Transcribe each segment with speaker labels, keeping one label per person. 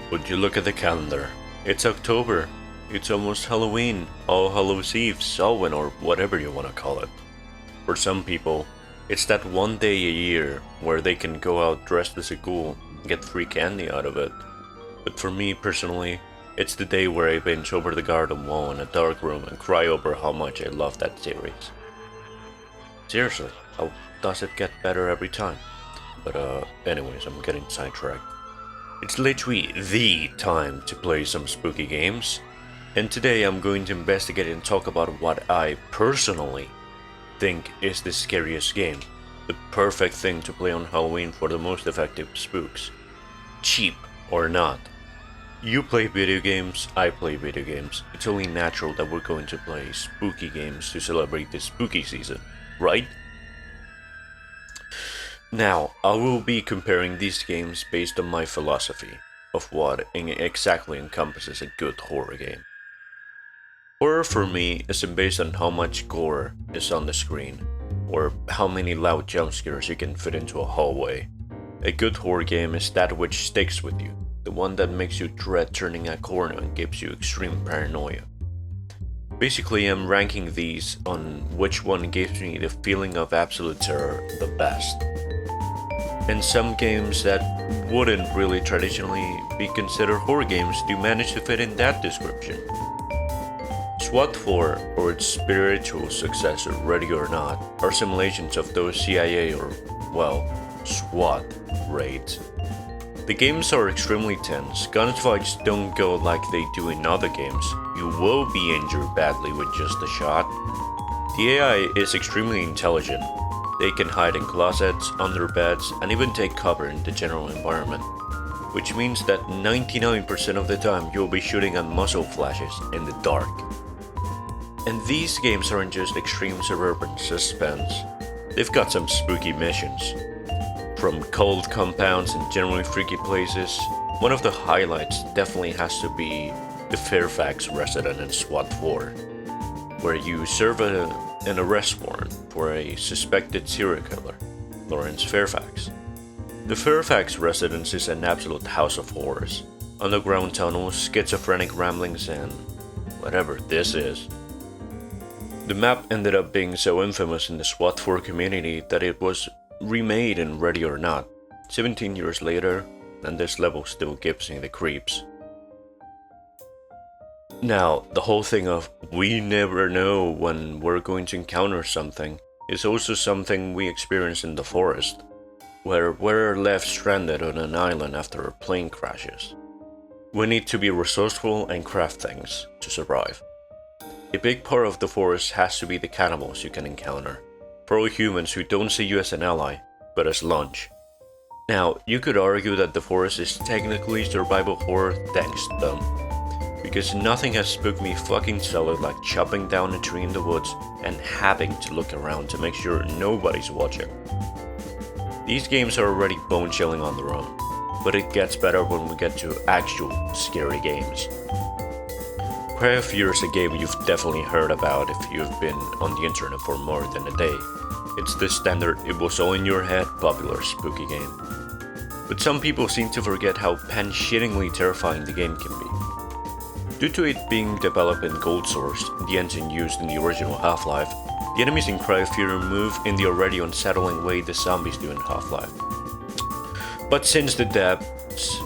Speaker 1: Would you look at the calendar? It's October. It's almost Halloween, All Hallows Eve, Samhain, or whatever you want to call it. For some people, it's that one day a year where they can go out dressed as a ghoul and get free candy out of it. But for me personally, it's the day where I binge over the garden wall in a dark room and cry over how much I love that series. Seriously, how does it get better every time? But anyways, I'm getting sidetracked. It's literally the time to play some spooky games, and today I'm going to investigate and talk about what I personally think is the scariest game, the perfect thing to play on Halloween for the most effective spooks. Cheap or not. You play video games, I play video games. It's only natural that we're going to play spooky games to celebrate the spooky season, right? Now, I will be comparing these games based on my philosophy of what exactly encompasses a good horror game. Horror for me isn't based on how much gore is on the screen, or how many loud jump scares you can fit into a hallway. A good horror game is that which sticks with you, the one that makes you dread turning a corner and gives you extreme paranoia. Basically, I'm ranking these on which one gives me the feeling of absolute terror the best. And some games that wouldn't really traditionally be considered horror games do manage to fit in that description. SWAT 4, or its spiritual successor, Ready or Not, are simulations of those CIA or, well, SWAT raids. The games are extremely tense, gunfights don't go like they do in other games, you will be injured badly with just a shot. The AI is extremely intelligent. They can hide in closets, under beds, and even take cover in the general environment, which means that 99% of the time you'll be shooting at muzzle flashes in the dark. And these games aren't just extreme suburban suspense, they've got some spooky missions. From cold compounds and generally freaky places, one of the highlights definitely has to be the Fairfax resident in SWAT 4, where you serve an arrest warrant for a suspected serial killer, Lawrence Fairfax. The Fairfax residence is an absolute house of horrors, underground tunnels, schizophrenic ramblings, and whatever this is. The map ended up being so infamous in the SWAT 4 community that it was remade in Ready or Not, 17 years later, and this level still gives me the creeps. Now, the whole thing of we never know when we're going to encounter something is also something we experience in the forest, where we're left stranded on an island after a plane crashes. We need to be resourceful and craft things to survive. A big part of the forest has to be the cannibals you can encounter, for all humans who don't see you as an ally, but as lunch. Now, you could argue that the forest is technically survival horror thanks to them, because nothing has spooked me fucking solid like chopping down a tree in the woods and having to look around to make sure nobody's watching. These games are already bone-chilling on their own, but it gets better when we get to actual scary games. Cry of Fear is a game you've definitely heard about if you've been on the internet for more than a day. It's the standard it was all in your head popular spooky game. But some people seem to forget how pan-shittingly terrifying the game can be. Due to it being developed in goldsrc, the engine used in the original Half-Life, the enemies in Cry of Fear move in the already unsettling way the zombies do in Half-Life. But since the devs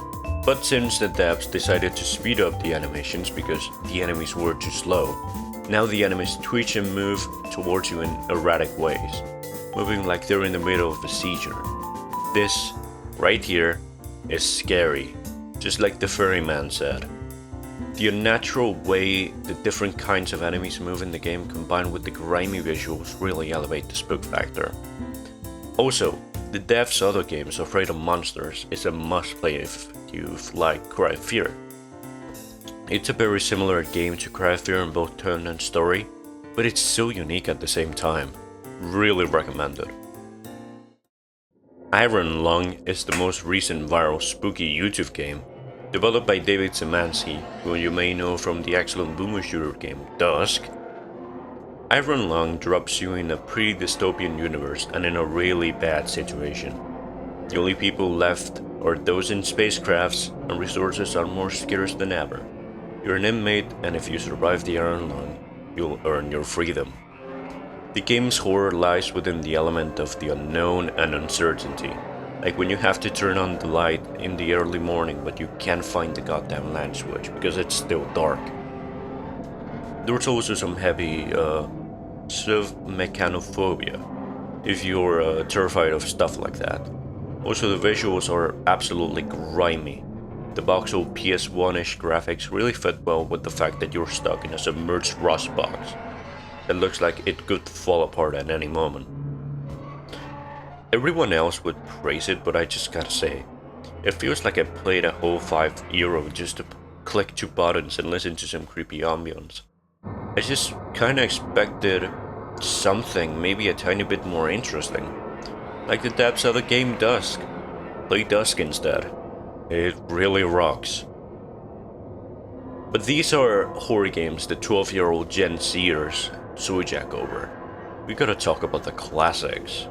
Speaker 1: decided to speed up the animations because the enemies were too slow, now the enemies twitch and move towards you in erratic ways, moving like they're in the middle of a seizure. This, right here, is scary, just like the ferryman said. The unnatural way the different kinds of enemies move in the game combined with the grimy visuals really elevate the spook factor. Also, the devs' other games Afraid of Monsters is a must-play if you've liked Cry of Fear. It's a very similar game to Cry of Fear in both tone and story, but it's so unique at the same time. Really recommended. Iron Lung is the most recent viral spooky YouTube game, developed by David Szymanski, who you may know from the excellent boomer shooter game Dusk. Iron Lung drops you in a pretty dystopian universe and in a really bad situation. The only people left are those in spacecrafts, and resources are more scarce than ever. You're an inmate, and if you survive the iron lung, you'll earn your freedom. The game's horror lies within the element of the unknown and uncertainty, like when you have to turn on the light in the early morning but you can't find the goddamn lamp switch because it's still dark. There's also some heavy sort of mechanophobia, if you're terrified of stuff like that. Also, the visuals are absolutely grimy. The voxel PS1-ish graphics really fit well with the fact that you're stuck in a submerged rust box that looks like it could fall apart at any moment. Everyone else would praise it, but I just gotta say, it feels like I played a whole €5 just to click 2 buttons and listen to some creepy ambience. I just kinda expected something maybe a tiny bit more interesting, like the depths of the game Dusk. Play Dusk instead. It really rocks. But these are horror games the 12-year-old Gen Zers soyjack over. We gotta talk about the classics.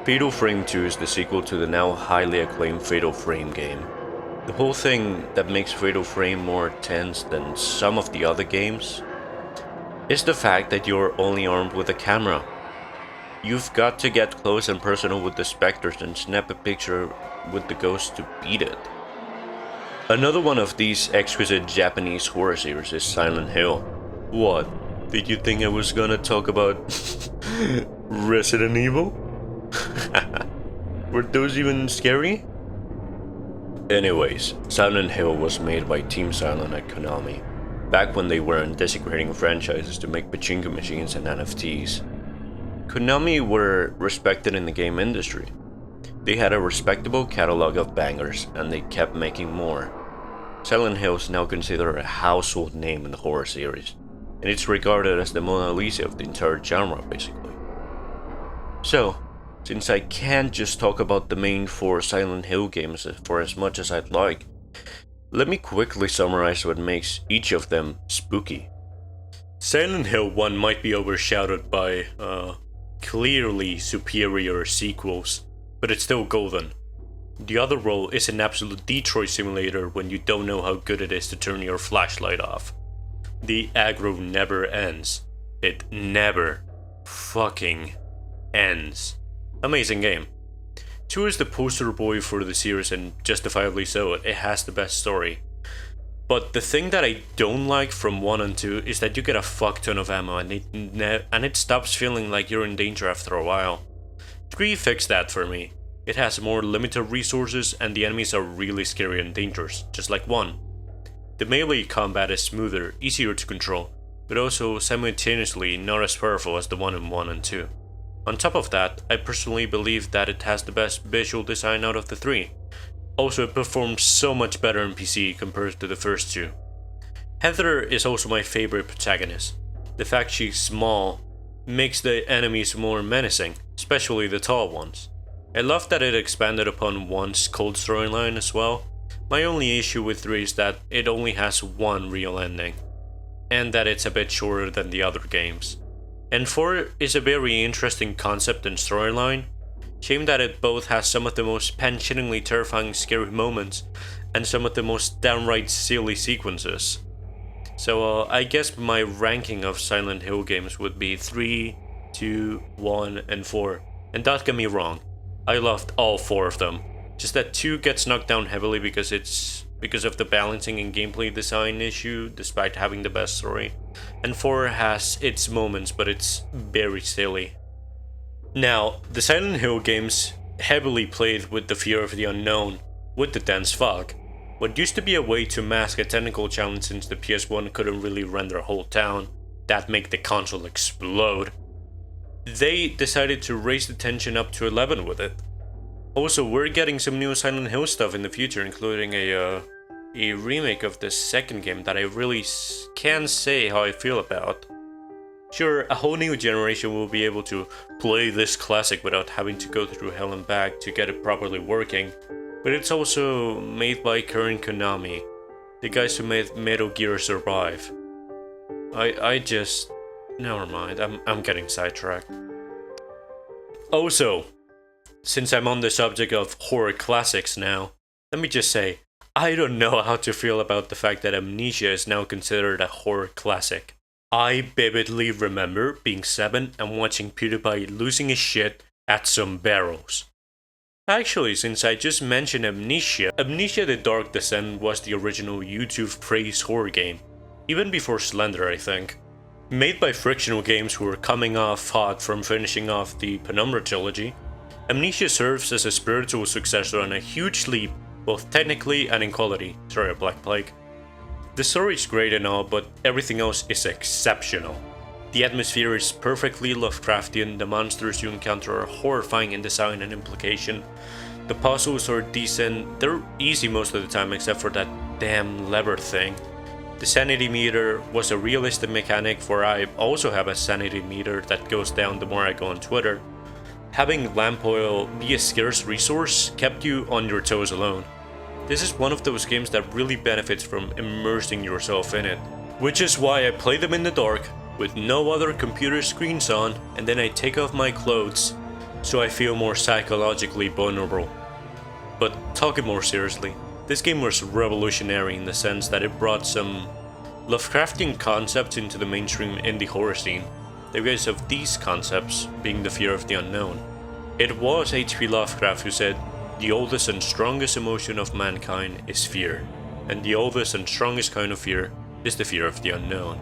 Speaker 1: Fatal Frame 2 is the sequel to the now highly acclaimed Fatal Frame game. The whole thing that makes Fatal Frame more tense than some of the other games is the fact that you're only armed with a camera. You've got to get close and personal with the specters and snap a picture with the ghost to beat it. Another one of these exquisite Japanese horror series is Silent Hill. What? Did you think I was gonna talk about Resident Evil? Were those even scary? Anyways, Silent Hill was made by Team Silent at Konami, back when they weren't desecrating franchises to make pachinko machines and NFTs. Konami were respected in the game industry. They had a respectable catalog of bangers, and they kept making more. Silent Hill is now considered a household name in the horror series, and it's regarded as the Mona Lisa of the entire genre, basically. So, since I can't just talk about the main 4 Silent Hill games for as much as I'd like, let me quickly summarize what makes each of them spooky. Silent Hill 1 might be overshadowed by, clearly superior sequels, but it's still golden. The other role is an absolute Detroit simulator when you don't know how good it is to turn your flashlight off. The aggro never ends. It never fucking ends. Amazing game. 2 is the poster boy for the series, and justifiably so. It has the best story. But the thing that I don't like from 1 and 2 is that you get a fuck ton of ammo and it stops feeling like you're in danger after a while. 3 fixed that for me. It has more limited resources and the enemies are really scary and dangerous, just like 1. The melee combat is smoother, easier to control, but also simultaneously not as powerful as the one in 1 and 2. On top of that, I personally believe that it has the best visual design out of the 3. Also, it performs so much better in PC compared to the first 2. Heather is also my favorite protagonist. The fact she's small makes the enemies more menacing, especially the tall ones. I love that it expanded upon 1's cold storyline as well. My only issue with 3 is that it only has 1 real ending, and that it's a bit shorter than the other games. And 4 is a very interesting concept and storyline. Shame that it both has some of the most pen-chillingly terrifying scary moments and some of the most downright silly sequences. So I guess my ranking of Silent Hill games would be 3, 2, 1, and 4. And don't get me wrong, I loved all 4 of them. Just that 2 gets knocked down heavily because of the balancing and gameplay design issue, despite having the best story. And 4 has its moments, but it's very silly. Now, the Silent Hill games heavily played with the fear of the unknown, with the dense fog. What used to be a way to mask a technical challenge since the PS1 couldn't really render a whole town, that make the console explode. They decided to raise the tension up to 11 with it. Also, we're getting some new Silent Hill stuff in the future, including a remake of the second game that I really can't say how I feel about. Sure, a whole new generation will be able to play this classic without having to go through hell and back to get it properly working, but it's also made by current Konami, the guys who made Metal Gear Survive. Never mind, I'm getting sidetracked. Also, since I'm on the subject of horror classics now, let me just say, I don't know how to feel about the fact that Amnesia is now considered a horror classic. I vividly remember being 7 and watching PewDiePie losing his shit at some barrels. Actually, since I just mentioned Amnesia, Amnesia The Dark Descent was the original YouTube praise horror game, even before Slender I think. Made by Frictional Games who were coming off hot from finishing off the Penumbra trilogy, Amnesia serves as a spiritual successor and a huge leap both technically and in quality. Sorry, Black Plague. The story is great and all, but everything else is exceptional. The atmosphere is perfectly Lovecraftian, the monsters you encounter are horrifying in design and implication, the puzzles are decent, they're easy most of the time except for that damn lever thing. The sanity meter was a realistic mechanic, for I also have a sanity meter that goes down the more I go on Twitter. Having lamp oil be a scarce resource kept you on your toes alone. This is one of those games that really benefits from immersing yourself in it, which is why I play them in the dark, with no other computer screens on, and then I take off my clothes, so I feel more psychologically vulnerable. But talking more seriously, this game was revolutionary in the sense that it brought some Lovecraftian concepts into the mainstream indie horror scene, the rise of these concepts being the fear of the unknown. It was H.P. Lovecraft who said, "The oldest and strongest emotion of mankind is fear, and the oldest and strongest kind of fear is the fear of the unknown."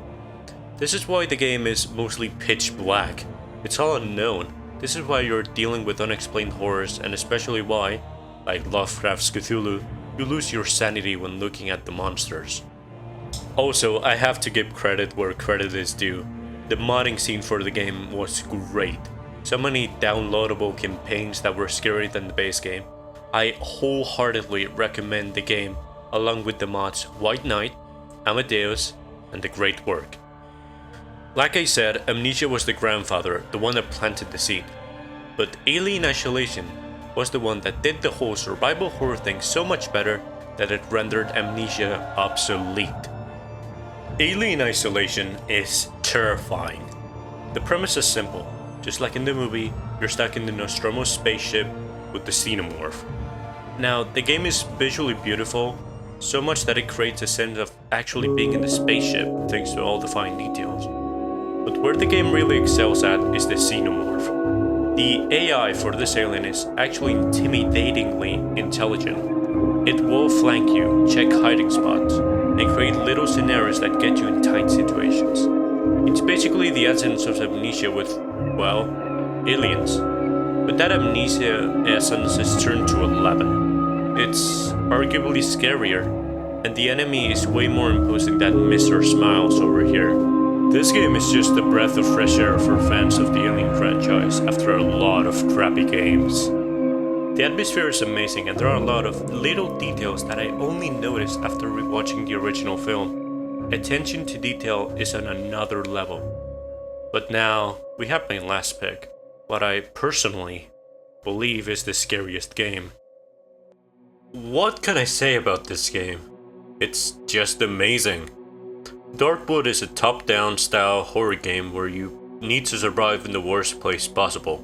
Speaker 1: This is why the game is mostly pitch black. It's all unknown. This is why you're dealing with unexplained horrors, and especially why, like Lovecraft's Cthulhu, you lose your sanity when looking at the monsters. Also, I have to give credit where credit is due. The modding scene for the game was great. So many downloadable campaigns that were scarier than the base game. I wholeheartedly recommend the game, along with the mods White Knight, Amadeus, and The Great Work. Like I said, Amnesia was the grandfather, the one that planted the seed. But Alien Isolation was the one that did the whole survival horror thing so much better that it rendered Amnesia obsolete. Alien Isolation is terrifying. The premise is simple. Just like in the movie, you're stuck in the Nostromo spaceship with the xenomorph. Now, the game is visually beautiful, so much that it creates a sense of actually being in the spaceship thanks to all the fine details. But where the game really excels at is the xenomorph. The AI for this alien is actually intimidatingly intelligent. It will flank you, check hiding spots, and create little scenarios that get you in tight situations. It's basically the essence of Amnesia with, well, aliens. But that Amnesia essence is turned to 11. It's arguably scarier, and the enemy is way more imposing than Mr. Smiles over here. This game is just a breath of fresh air for fans of the Alien franchise after a lot of crappy games. The atmosphere is amazing, and there are a lot of little details that I only noticed after rewatching the original film. Attention to detail is on another level. But now, we have my last pick, what I personally believe is the scariest game. What can I say about this game? It's just amazing. Darkwood is a top-down style horror game where you need to survive in the worst place possible,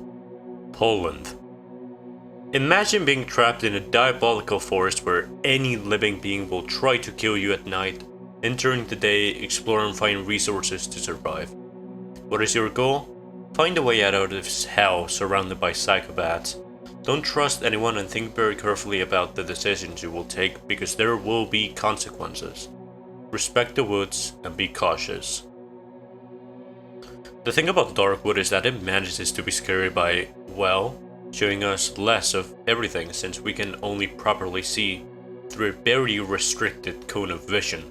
Speaker 1: Poland. Imagine being trapped in a diabolical forest where any living being will try to kill you at night, and during the day explore and find resources to survive. What is your goal? Find a way out of this hell surrounded by psychopaths. Don't trust anyone and think very carefully about the decisions you will take because there will be consequences. Respect the woods and be cautious. The thing about Darkwood is that it manages to be scary by, well, showing us less of everything since we can only properly see through a very restricted cone of vision.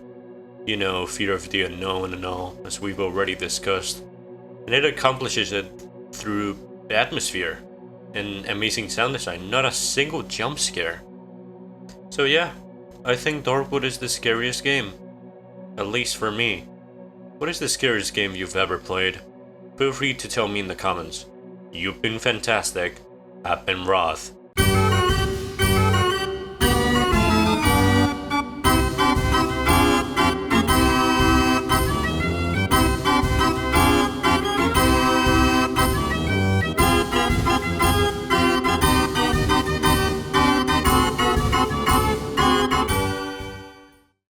Speaker 1: You know, fear of the unknown and all, as we've already discussed. And it accomplishes it through atmosphere and amazing sound design, not a single jump scare. So yeah, I think Darkwood is the scariest game. At least for me. What is the scariest game you've ever played? Feel free to tell me in the comments. You've been fantastic. I've been Roth.